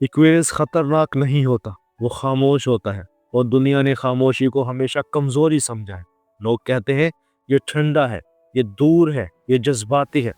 Aquarius खतरनाक नहीं होता, वो खामोश होता है और दुनिया ने खामोशी को हमेशा कमजोरी समझा है। लोग कहते हैं ये ठंडा है, ये दूर है, ये जज्बाती है,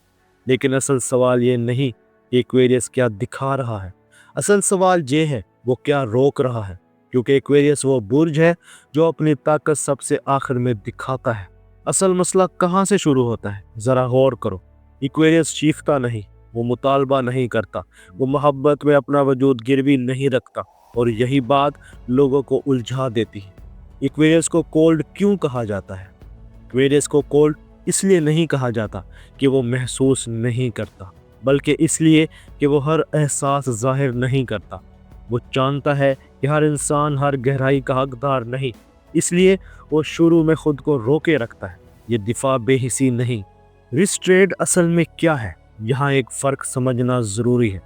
लेकिन असल सवाल ये नहीं कि एक्वेरियस क्या दिखा रहा है, असल सवाल ये है वो क्या रोक रहा है। क्योंकि एक्वेरियस वो बुर्ज है जो अपनी ताकत सबसे आखिर में दिखाता है। असल मसला कहाँ से शुरू होता है, जरा गौर करो। एक्वेरियस चीखता नहीं, वो मुतालबा नहीं करता, वो मोहब्बत में अपना वजूद गिरवी नहीं रखता, और यही बात लोगों को उलझा देती है। एक्वेरियस को कोल्ड क्यों कहा जाता है? एक्वेरियस को कोल्ड इसलिए नहीं कहा जाता कि वो महसूस नहीं करता, बल्कि इसलिए कि वो हर एहसास जाहिर नहीं करता। वो जानता है कि हर इंसान हर गहराई का हकदार नहीं, इसलिए वो शुरू में खुद को रोके रखता है। ये दिफा बेहिसी नहीं। रिस्ट्रेंट असल में क्या है, यहाँ एक फ़र्क समझना ज़रूरी है।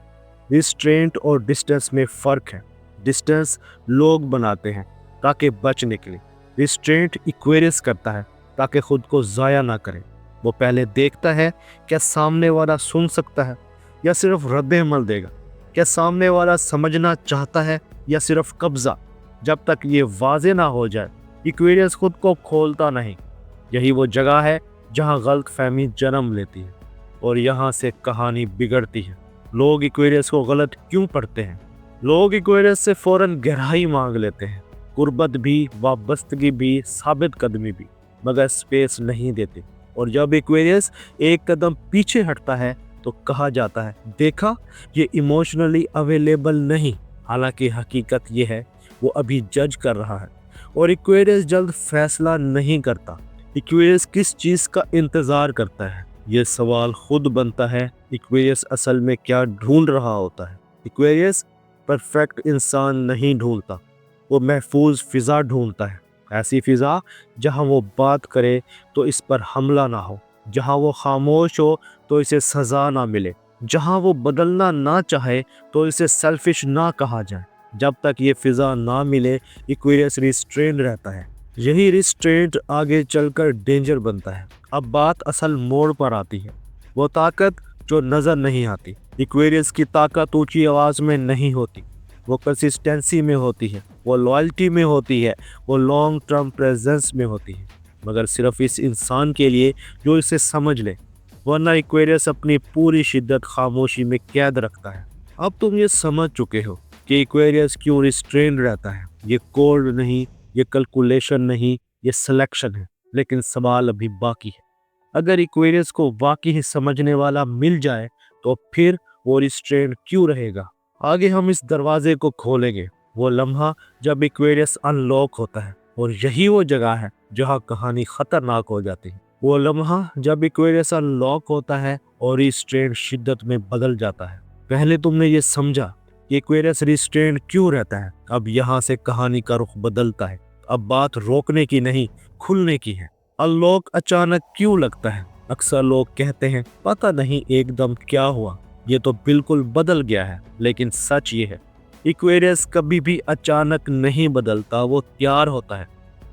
रिस्ट्रेंट और डिस्टेंस में फ़र्क है। डिस्टेंस लोग बनाते हैं ताकि बच निकले। रिस्ट्रेंट एक्वेरियस करता है ताकि खुद को ज़ाया ना करे। वो पहले देखता है क्या सामने वाला सुन सकता है या सिर्फ रद्द अमल देगा, क्या सामने वाला समझना चाहता है या सिर्फ कब्ज़ा। जब तक ये वाज़े ना हो जाए, एक्वेरियस खुद को खोलता नहीं। यही वो जगह है जहाँ गलत फहमी जन्म लेती है और यहाँ से कहानी बिगड़ती है। लोग एक्वेरियस को गलत क्यों पढ़ते हैं? लोग एक्वेरियस से फ़ौरन गहराई मांग लेते हैं, गुर्बत भी, वाबस्तगी भी, साबित कदमी भी, मगर स्पेस नहीं देते। और जब एक्वेरियस एक कदम पीछे हटता है तो कहा जाता है, देखा, ये इमोशनली अवेलेबल नहीं। हालांकि हकीकत ये है वो अभी जज कर रहा है। और एक्वेरियस जल्द फैसला नहीं करता। एक्वेरियस किस चीज़ का इंतज़ार करता है? ये सवाल खुद बनता है, एक्वेरियस असल में क्या ढूंढ रहा होता है? एक्वेरियस परफेक्ट इंसान नहीं ढूंढता, वो महफूज फ़िज़ा ढूंढता है। ऐसी फ़िज़ा जहाँ वो बात करे तो इस पर हमला ना हो, जहाँ वो खामोश हो तो इसे सज़ा ना मिले, जहाँ वो बदलना ना चाहे तो इसे सेल्फिश ना कहा जाए। जब तक ये फ़िज़ा ना मिले, एक्वेरियस रिस्ट्रेंड रहता है। यही रिस्ट्रेंट आगे चलकर डेंजर बनता है। अब बात असल मोड़ पर आती है, वो ताकत जो नज़र नहीं आती। एक्वेरियस की ताकत ऊंची आवाज़ में नहीं होती, वो कंसिस्टेंसी में होती है, वो लॉयल्टी में होती है, वो लॉन्ग टर्म प्रेजेंस में होती है, मगर सिर्फ इस इंसान के लिए जो इसे समझ ले, वरना एक्वेरियस अपनी पूरी शिद्दत खामोशी में कैद रखता है। अब तुम ये समझ चुके हो कि एक्वेरियस क्यों रिस्ट्रेंड रहता है। ये कोल्ड नहीं, ये कैलकुलेशन नहीं, ये सिलेक्शन है। लेकिन सवाल अभी बाकी है। अगर एक्वेरियस को वाकई ही समझने वाला मिल जाए तो फिर वो रिस्ट्रेंड क्यों रहेगा? आगे हम इस दरवाजे को खोलेंगे, वो लम्हा जब एक्वेरियस अनलॉक होता है, और यही वो जगह है जहाँ कहानी खतरनाक हो जाती है। वो लम्हा जब एक्वेरियस अनलॉक होता है और रिस्ट्रेंड शिद्दत में बदल जाता है। पहले तुमने ये समझा कि एक्वेरियस रिस्ट्रेंड क्यों रहता है, अब यहाँ से कहानी का रुख बदलता है। अब बात रोकने की नहीं, खुलने की है। अनलॉक अचानक क्यों लगता है? अक्सर लोग कहते हैं पता नहीं एकदम क्या हुआ, ये तो बिल्कुल बदल गया है। लेकिन सच ये है, एक्वेरियस कभी भी अचानक नहीं बदलता, वो तैयार होता है।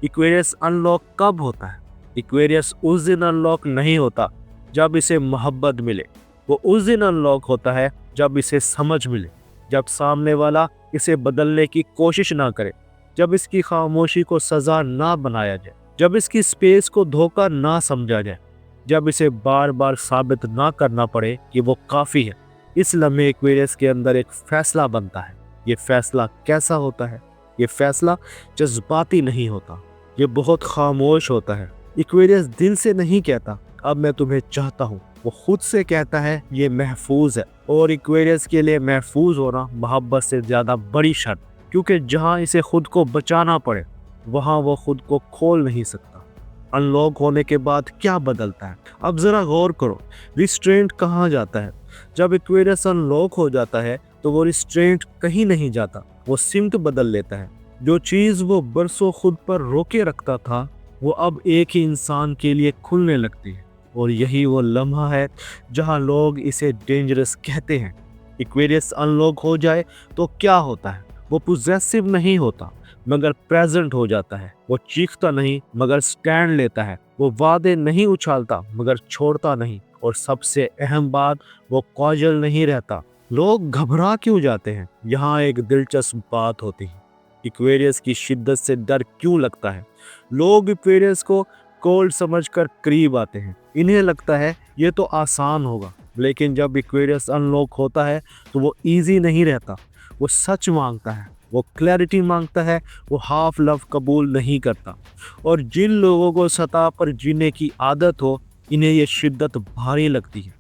एक्वेरियस अनलॉक कब होता है? एक्वेरियस उस दिन अनलॉक नहीं होता जब इसे मोहब्बत मिले, वो उस दिन अनलॉक होता है जब इसे समझ मिले, जब सामने वाला इसे बदलने की कोशिश ना करे, जब इसकी खामोशी को सज़ा ना बनाया जाए, जब इसकी स्पेस को धोखा ना समझा जाए, जब इसे बार बार साबित ना करना पड़े कि वो काफ़ी है। इस लम्हे एक्वेरियस के अंदर एक फ़ैसला बनता है। ये फ़ैसला कैसा होता है? ये फ़ैसला जज्बाती नहीं होता, ये बहुत खामोश होता है। एक्वेरियस दिल से नहीं कहता अब मैं तुम्हें चाहता हूँ, वो खुद से कहता है ये महफूज है। और एक्वेरियस के लिए महफूज होना मोहब्बत से ज़्यादा बड़ी शर्त, क्योंकि जहाँ इसे खुद को बचाना पड़े वहाँ वो खुद को खोल नहीं सकता। अनलॉक होने के बाद क्या बदलता है? अब ज़रा गौर करो, रिस्ट्रेंट कहाँ जाता है? जब एक्वेरियस अनलॉक हो जाता है तो वो रिस्ट्रेंट कहीं नहीं जाता, वो सिमत बदल लेता है। जो चीज़ वो बरसों खुद पर रोके रखता था वो अब एक ही इंसान के लिए खुलने लगती है। और यही वो लम्हा है जहाँ लोग इसे डेंजरस कहते हैं। एक्वेरियस अनलॉक हो जाए तो क्या होता है? वो पोजेसिव नहीं होता मगर प्रेजेंट हो जाता है। वो चीखता नहीं मगर स्टैंड लेता है। वो वादे नहीं उछालता मगर छोड़ता नहीं। और सबसे अहम बात, वो कॉजल नहीं रहता, लोग घबरा क्यों जाते हैं? यहाँ एक दिलचस्प बात होती है। इक्वेरियस की शिद्दत से डर क्यों लगता है? लोग इक्वेरियस को कोल्ड समझकर करीब आते हैं। इन्हें लगता है ये तो आसान होगा, लेकिन जब इक्वेरियस अनलॉक होता है तो वो इजी नहीं रहता। वो सच मांगता है, वो क्लैरिटी मांगता है, वो हाफ लव कबूल नहीं करता। और जिन लोगों को सतह पर जीने की आदत हो, इन्हें ये शिद्दत भारी लगती है।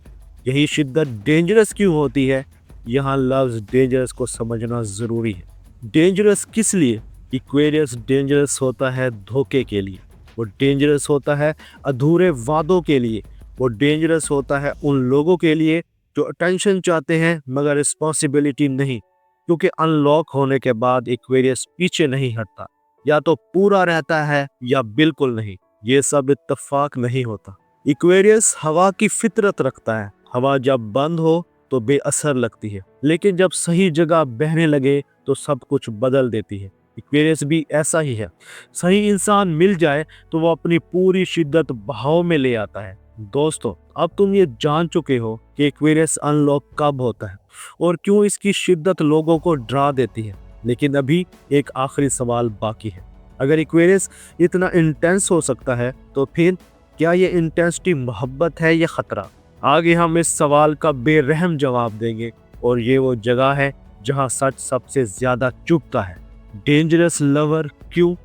यही शिद्दत डेंजरस क्यों होती है? यहाँ लव्स डेंजरस को समझना ज़रूरी है। डेंजरस किस लिए? इक्वेरियस डेंजरस होता है धोखे के लिए, वो डेंजरस होता है अधूरे वादों के लिए, वो डेंजरस होता है उन लोगों के लिए जो अटेंशन चाहते हैं मगर रिस्पॉन्सिबिलिटी नहीं। क्योंकि अनलॉक होने के बाद इक्वेरियस पीछे नहीं हटता, या तो पूरा रहता है या बिल्कुल नहीं। ये सब इत्तेफाक नहीं होता। इक्वेरियस हवा की फितरत रखता है। हवा जब बंद हो तो बेअसर लगती है, लेकिन जब सही जगह बहने लगे तो सब कुछ बदल देती है। इक्वेरियस भी ऐसा ही है। सही इंसान मिल जाए तो वो अपनी पूरी शिद्दत बहाव में ले आता है। दोस्तों, अब तुम ये जान चुके हो कि इक्वेरियस अनलॉक कब होता है और क्यों इसकी शिद्दत लोगों को डरा देती है। लेकिन अभी एक आखिरी सवाल बाकी है। अगर इक्वेरियस इतना इंटेंस हो सकता है तो फिर क्या ये इंटेंसिटी मोहब्बत है या खतरा? आगे हम इस सवाल का बेरहम जवाब देंगे, और ये वो जगह है जहां सच सबसे ज्यादा चुभता है। डेंजरस लवर क्यों?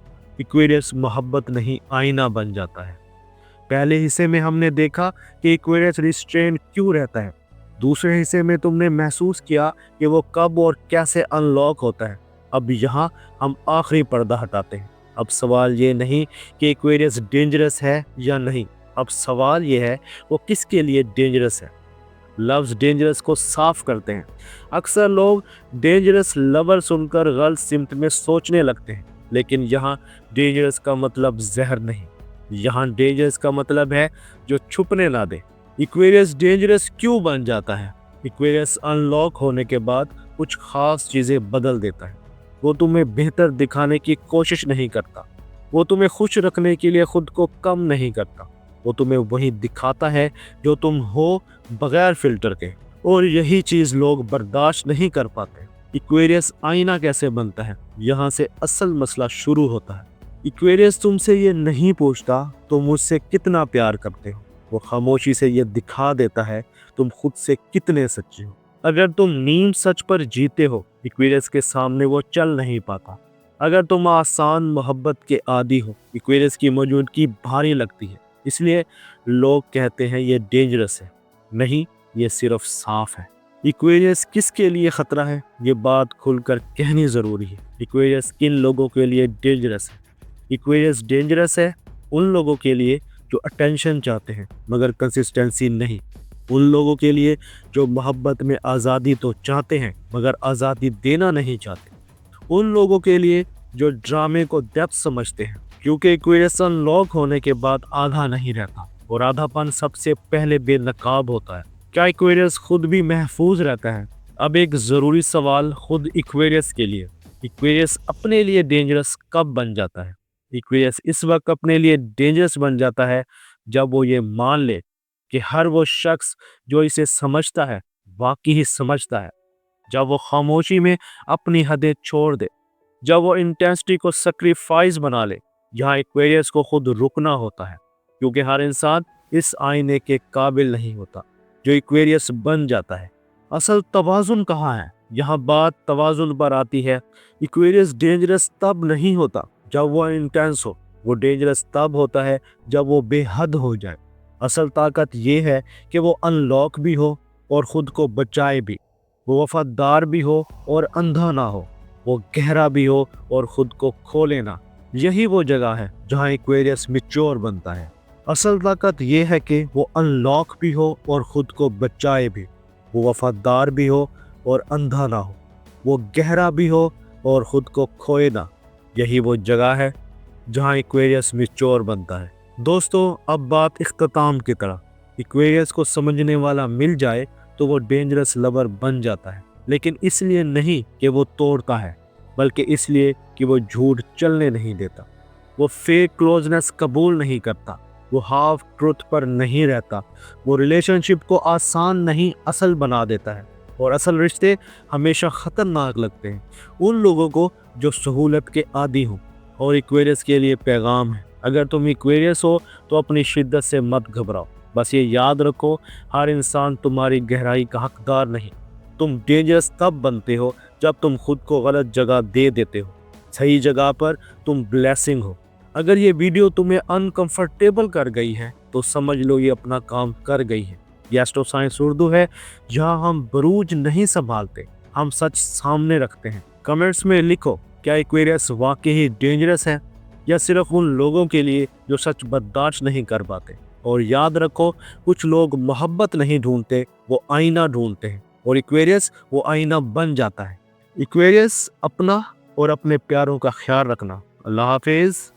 इक्वेरियस मोहब्बत नहीं आईना बन जाता है। पहले हिस्से में हमने देखा कि इक्वेरियस रिस्ट्रेन क्यों रहता है। दूसरे हिस्से में तुमने महसूस किया कि वो कब और कैसे अनलॉक होता है। अब यहाँ हम आखिरी पर्दा हटाते हैं। अब सवाल ये नहीं कि इक्वेरियस डेंजरस है या नहीं, अब सवाल ये है वो किसके लिए डेंजरस है। लव्स डेंजरस को साफ करते हैं। अक्सर लोग डेंजरस लवर सुनकर गलत सिमत में सोचने लगते हैं, लेकिन यहाँ डेंजरस का मतलब जहर नहीं, यहाँ डेंजरस का मतलब है जो छुपने ना दे। इक्वेरियस डेंजरस क्यों बन जाता है? इक्वेरियस अनलॉक होने के बाद कुछ खास चीज़ें बदल देता है। वो तुम्हें बेहतर दिखाने की कोशिश नहीं करता, वो तुम्हें खुश रखने के लिए खुद को कम नहीं करता, वो तुम्हें वही दिखाता है जो तुम हो, बगैर फिल्टर के। और यही चीज़ लोग बर्दाश्त नहीं कर पाते। इक्वेरियस आईना कैसे बनता है? यहाँ से असल मसला शुरू होता है। इक्वेरियस तुमसे ये नहीं पूछता तुम मुझसे कितना प्यार करते हो, वो खामोशी से ये दिखा देता है तुम खुद से कितने सच्चे हो। अगर तुम नीम सच पर जीते हो, इक्वेरियस के सामने वो चल नहीं पाता। अगर तुम आसान मोहब्बत के आदी हो, इक्वेरियस की मौजूदगी भारी लगती है। इसलिए लोग कहते हैं ये डेंजरस है। नहीं, ये सिर्फ साफ है। इक्वेरियस किसके लिए खतरा है, ये बात खुलकर कहनी ज़रूरी है। इक्वेरियस किन लोगों के लिए डेंजरस है? इक्वेरियस डेंजरस है उन लोगों के लिए जो अटेंशन चाहते हैं मगर कंसिस्टेंसी नहीं। उन लोगों के लिए जो मोहब्बत में आज़ादी तो चाहते हैं मगर आज़ादी देना नहीं चाहते। उन लोगों के लिए जो ड्रामे को डेप्थ समझते हैं, क्योंकि इक्वेरियस अनलॉक होने के बाद आधा नहीं रहता और आधापन सबसे पहले बेनकाब होता है। क्या इक्वेरियस खुद भी महफूज रहता है? अब एक ज़रूरी सवाल खुद इक्वेरियस के लिए। इक्वेरियस अपने लिए डेंजरस कब बन जाता है? इक्वेरियस इस वक्त अपने लिए डेंजरस बन जाता है जब वो ये मान ले कि हर वो शख्स जो इसे समझता है वाकई ही समझता है। जब वो खामोशी में अपनी हदें छोड़ दे, जब वो इंटेंसिटी को सैक्रिफाइस बना ले। यहाँ इक्वेरियस को खुद रुकना होता है, क्योंकि हर इंसान इस आईने के काबिल नहीं होता जो इक्वेरियस बन जाता है। असल तवाज़ुन कहाँ है? यहाँ बात तवाज़ुन पर आती है। इक्वेरियस डेंजरस तब नहीं होता जब वो इंटेंस हो, वो डेंजरस तब होता है जब वो बेहद हो जाए। असल ताकत ये है कि वो अनलॉक भी हो और ख़ुद को बचाए भी, वो वफादार भी हो और अंधा ना हो, वो गहरा भी हो और ख़ुद को खोले ना। यही वो जगह है जहाँ इक्वेरियस मैच्योर बनता है। असल ताकत ये है कि वो अनलॉक भी हो और ख़ुद को बचाए भी, वो वफादार भी हो और अंधा ना हो, वो गहरा भी हो और ख़ुद को खोए ना। यही वो जगह है जहाँ इक्वेरियस मैच्योर बनता है। दोस्तों, अब बात इख्तिताम की तरह। इक्वेरियस को समझने वाला मिल जाए तो वो डेंजरस लवर बन जाता है, लेकिन इसलिए नहीं कि वो तोड़ता है, बल्कि इसलिए कि वो झूठ चलने नहीं देता, वो फेक क्लोजनेस कबूल नहीं करता, वो हाफ ट्रुथ पर नहीं रहता, वो रिलेशनशिप को आसान नहीं असल बना देता है। اور اصل رشتے ہمیشہ خطرناک لگتے ہیں ان لوگوں کو جو سہولت کے عادی ہوں۔ اور ایکویریس کے لیے پیغام ہے، اگر تم ایکویریس ہو تو اپنی شدت سے مت گھبراؤ، بس یہ یاد رکھو ہر انسان تمہاری گہرائی کا حقدار نہیں۔ تم ڈینجرس تب بنتے ہو جب تم خود کو غلط جگہ دے دیتے ہو، صحیح جگہ پر تم بلیسنگ ہو۔ اگر یہ ویڈیو تمہیں انکمفرٹیبل کر گئی ہے تو سمجھ لو یہ اپنا کام کر گئی ہے۔ یہ ایسٹرو سائنس اردو ہے جہاں ہم بروج نہیں سنبھالتے، ہم سچ سامنے رکھتے ہیں۔ کمنٹس میں لکھو کیا ایکویریس واقعی ڈینجرس ہے یا صرف ان لوگوں کے لیے جو سچ برداشت نہیں کر پاتے۔ اور یاد رکھو کچھ لوگ محبت نہیں ڈھونڈتے، وہ آئینہ ڈھونڈتے ہیں، اور ایکویریس وہ آئینہ بن جاتا ہے۔ ایکویریس اپنا اور اپنے پیاروں کا خیال رکھنا۔ اللہ حافظ۔